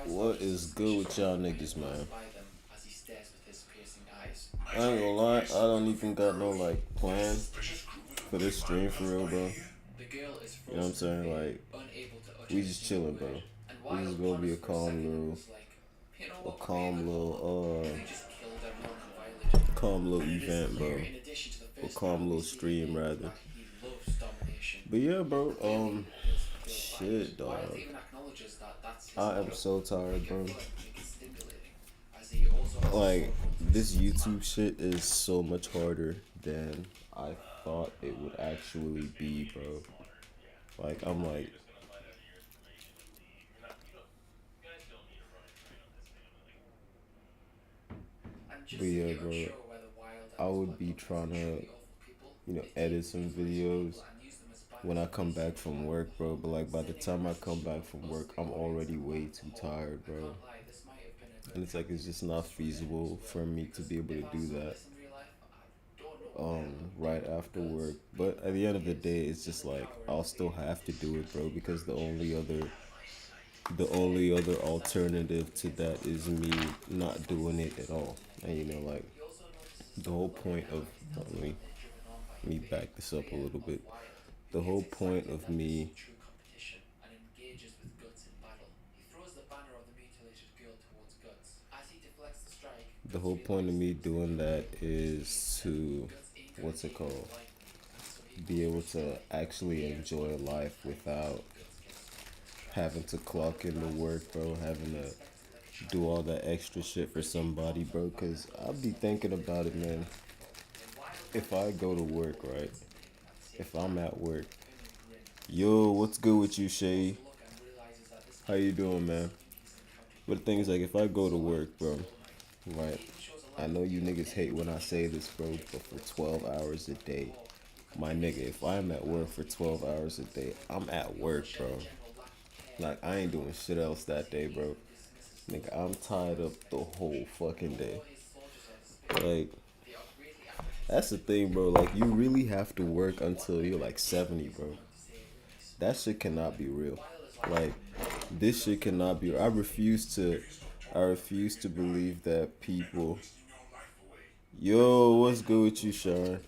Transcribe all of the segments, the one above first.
What is good with y'all niggas, man? I ain't gonna lie, I don't even got no like plan for this stream for real, bro. You know what I'm saying? Like, we just chilling, bro. We just gonna be calm little event, bro. Or calm little stream, rather. But yeah, bro. Shit, dog. I am so tired, bro. Like, this YouTube shit is so much harder than I thought it would actually be, bro. Like, I'm like, but yeah, bro. I would be trying to, edit some videos when I come back from work, bro. But like, by the time I come back from work, I'm already way too tired, bro. And it's like, it's just not feasible for me to be able to do that right after work. But at the end of the day, it's just like I'll still have to do it, bro, because the only other alternative to that is me not doing it at all. And like the whole point of let me back this up a little bit. The whole point of me the whole point of me doing that is to what's it called? Be able to actually enjoy life without having to clock into work, bro, having to do all that extra shit for somebody, bro. Cause I'll be thinking about it, man. If I go to work, right? If I'm at work, yo, what's good with you, Shay? How you doing, man? But the thing is, like, if I go to work, bro, right? I know you niggas hate when I say this, bro, but for 12 hours a day, my nigga, if I'm at work for 12 hours a day, I'm at work, bro. Like, I ain't doing shit else that day, bro. Nigga, I'm tied up the whole fucking day. Like, that's the thing, bro. Like, you really have to work until you're like 70, bro. That shit cannot be real. Like, this shit cannot be. I refuse to believe that people. Yo, what's good with you, Sharon?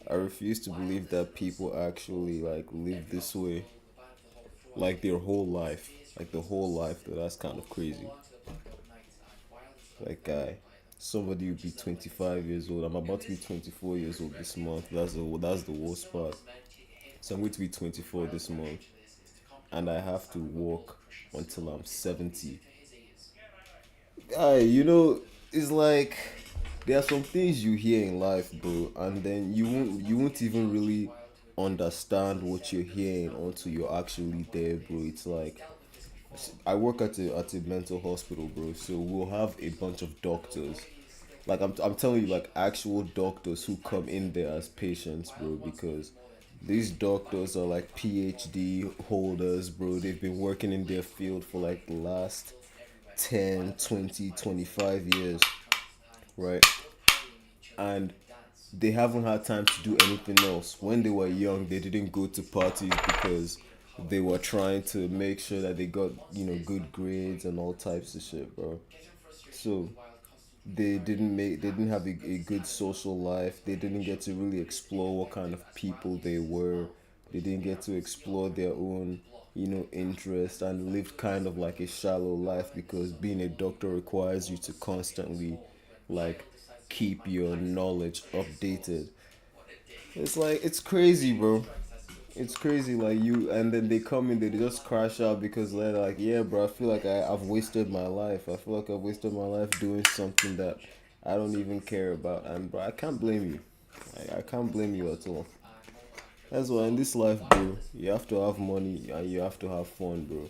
I refuse to believe that people actually like live this way, like their whole life, like the whole life. Though that's kind of crazy. Like, guy, somebody would be 25 years old. I'm about to be 24 years old this month. That's the worst part. So I'm going to be 24 this month, and I have to work until I'm 70. Guy, it's like there are some things you hear in life, bro, and then you won't even really understand what you're hearing until you're actually there, bro. It's like I work at a mental hospital, bro. So we'll have a bunch of doctors. Like I'm telling you, like actual doctors who come in there as patients, bro, because these doctors are like PhD holders, bro. They've been working in their field for like the last 10, 20, 25 years, right? And they haven't had time to do anything else. When they were young, they didn't go to parties because they were trying to make sure that they got, good grades and all types of shit, bro. So they didn't have a good social life. They didn't get to really explore what kind of people they were. They didn't get to explore their own interest, and lived kind of like a shallow life, because being a doctor requires you to constantly like keep your knowledge updated. It's like it's crazy, bro. It's crazy, like and then they come in, they just crash out because they're like, yeah, bro, I feel like I've wasted my life. I feel like I've wasted my life doing something that I don't even care about. And, bro, I can't blame you. I can't blame you at all. That's why in this life, bro, you have to have money and you have to have fun, bro.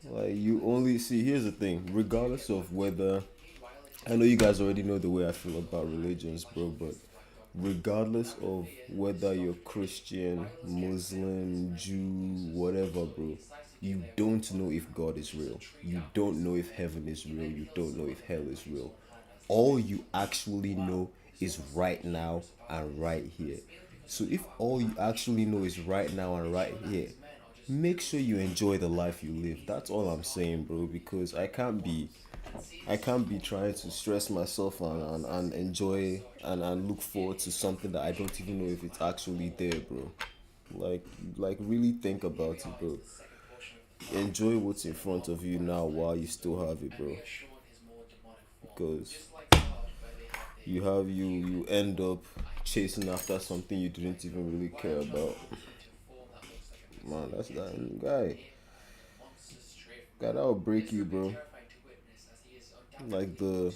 Like, you only see, here's the thing, regardless of whether, I know you guys already know the way I feel about religions, bro, but regardless of whether you're Christian, Muslim, Jew, whatever, bro, you don't know if God is real. You don't know if heaven is real. You don't know if hell is real. All you actually know is right now and right here. So if all you actually know is right now and right here, make sure you enjoy the life you live. That's all I'm saying, bro. Because I can't be trying to stress myself and enjoy and look forward to something that I don't even know if it's actually there, bro. Like really think about it, bro. Enjoy what's in front of you now while you still have it, bro. Because you end up chasing after something you didn't even really care about. Man, that's that guy that'll break you, bro. Like the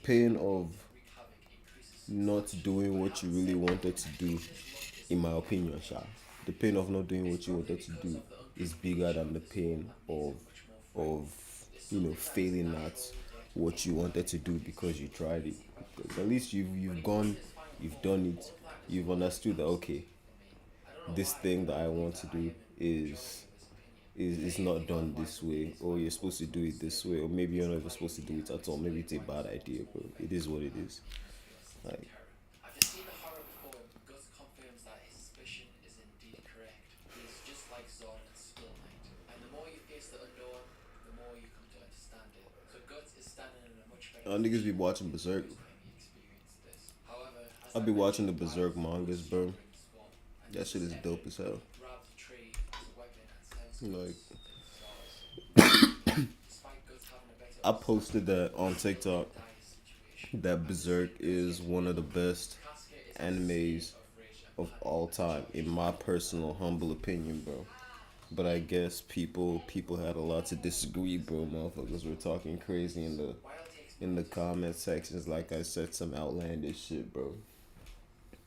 pain of not doing what you really wanted to do, in my opinion, Sha. The pain of not doing what you wanted to do is bigger than the pain of failing at what you wanted to do because you tried it. Because at least you've gone, you've done it, you've understood that okay, this thing that I want to do is not done this way, or you're supposed to do it this way, or maybe you're not even supposed to do it at all. Maybe it's a bad idea, bro. It is what it is. Like, niggas be watching Berserk. I'll be watching the Berserk mangas, bro. That shit is dope as hell. Like, I posted that on TikTok that Berserk is one of the best animes of all time, in my personal humble opinion, bro. But I guess people had a lot to disagree, bro. Motherfuckers were talking crazy in the comment sections. Like I said, some outlandish shit, bro.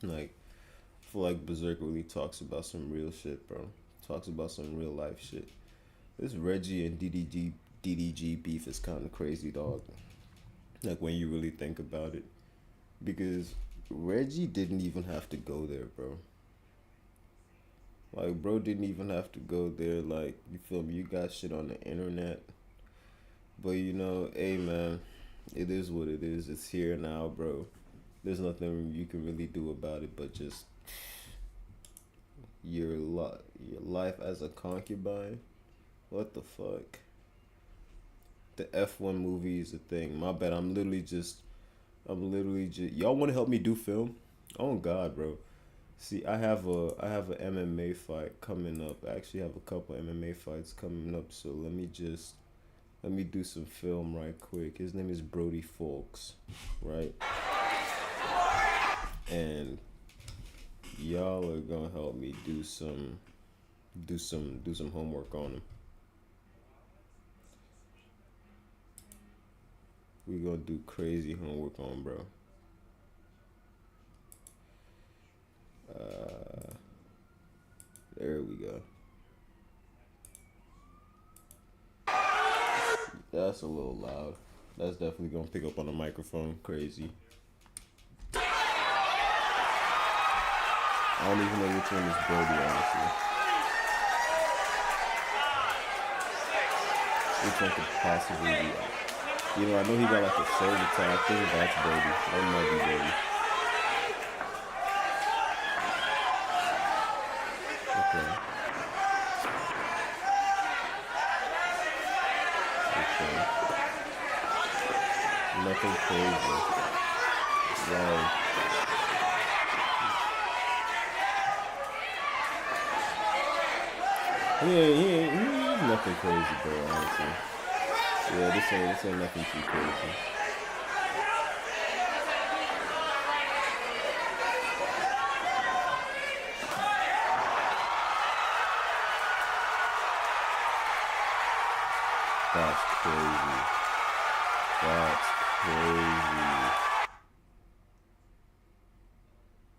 Like, I feel like Berserk really talks about some real shit, bro. Talks about some real life shit. This Reggie and DDG beef is kind of crazy, dog. Like when you really think about it, because Reggie didn't even have to go there, bro. Like, bro didn't even have to go there. Like, you feel me? You got shit on the internet, but hey man, it is what it is. It's here now, bro. There's nothing you can really do about it, but just your life as a concubine. What the fuck? The F1 movie is a thing. My bad. I'm literally just. Y'all want to help me do film? Oh God, bro. See, I have a MMA fight coming up. I actually have a couple MMA fights coming up. So let me do some film right quick. His name is Brody Folks, right? And y'all are gonna help me do some homework on him. We gonna do crazy homework on bro. There we go. That's a little loud. That's definitely gonna pick up on the microphone. Crazy. I don't even know which one is Brody, honestly. Which one could possibly be? I know he got like a shoulder tag. I think that's Brody. That might be Brody. Okay. Nothing crazy. Wow. He's nothing crazy, bro, honestly. Yeah, this ain't nothing too crazy. That's crazy. That's crazy.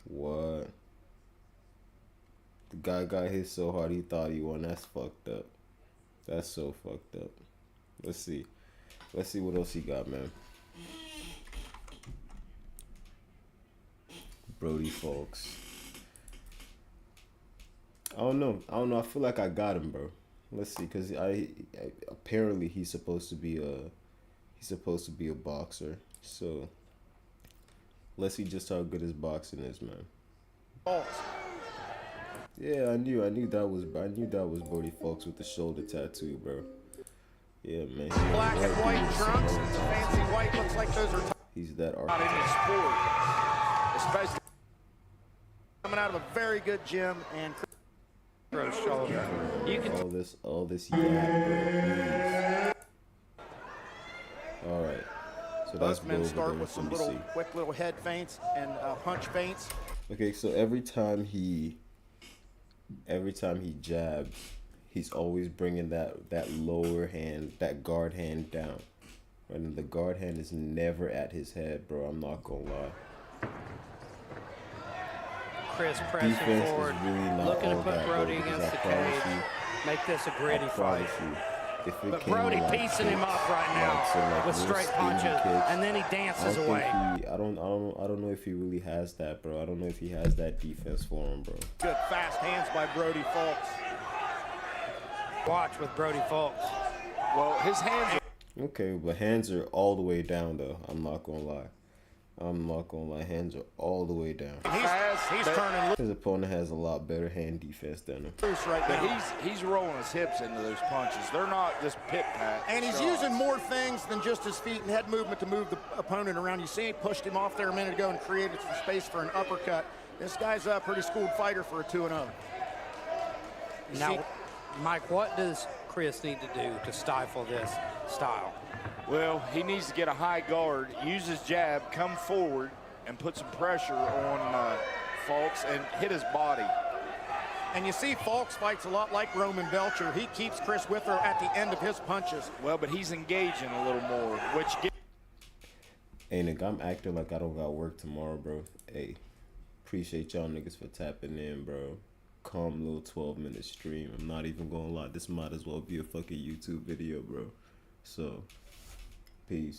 What? The guy got hit so hard he thought he won. That's fucked up. That's so fucked up. Let's see. Let's see what else he got, man. Brody Folks. I don't know. I feel like I got him, bro. Let's see, cause I apparently he's supposed to be a boxer. So let's see just how good his boxing is, man. Yeah, I knew that was Brody Fox with the shoulder tattoo, bro. Yeah, man. Black and white trunks, fancy white, looks like those are He's that not any sport, especially coming out of a very good gym and shoulder. You can all this yeah, bro. All right. So that's both men start with some quick little head feints and punch feints. Okay, so every time he jabs, he's always bringing that lower hand, that guard hand down. Right? And the guard hand is never at his head, bro. I'm not gonna lie. Chris pressing Defense forward, is really not looking to all put that, Brody bro, against the promise cage. you, Make this a gritty I fight. promise you, if it But came Brody to, like, piecing him up right now like with real straight skinny punches, kicks, and then he dances I away. don't know if he really has that, bro. I don't know if he has that defense for him, bro. Good fast hands by Brody Fox. Watch with Brody Fox. Well, his hands are Okay, but hands are all the way down, though. I'm not gonna lie. Hands are all the way down. he's turning His opponent has a lot better hand defense than him. loose right But now. he's rolling his hips into those punches. They're not just pit-pat. And he's using more things than just his feet and head movement to move the opponent around. You see he pushed him off there a minute ago and created some space for an uppercut. This guy's a pretty schooled fighter for a 2-0. Now, Mike, what does Chris need to do to stifle this style? Well, he needs to get a high guard, use his jab, come forward, and put some pressure on Fox and hit his body. And you see Fox fights a lot like Roman Belcher. He keeps Chris Withrow at the end of his punches. Well, but he's engaging a little more, which gives... Hey, nigga, I'm acting like I don't got work tomorrow, bro. Hey, appreciate y'all niggas for tapping in, bro. Calm little 12-minute stream. I'm not even gonna lie. This might as well be a fucking YouTube video, bro. So, peace.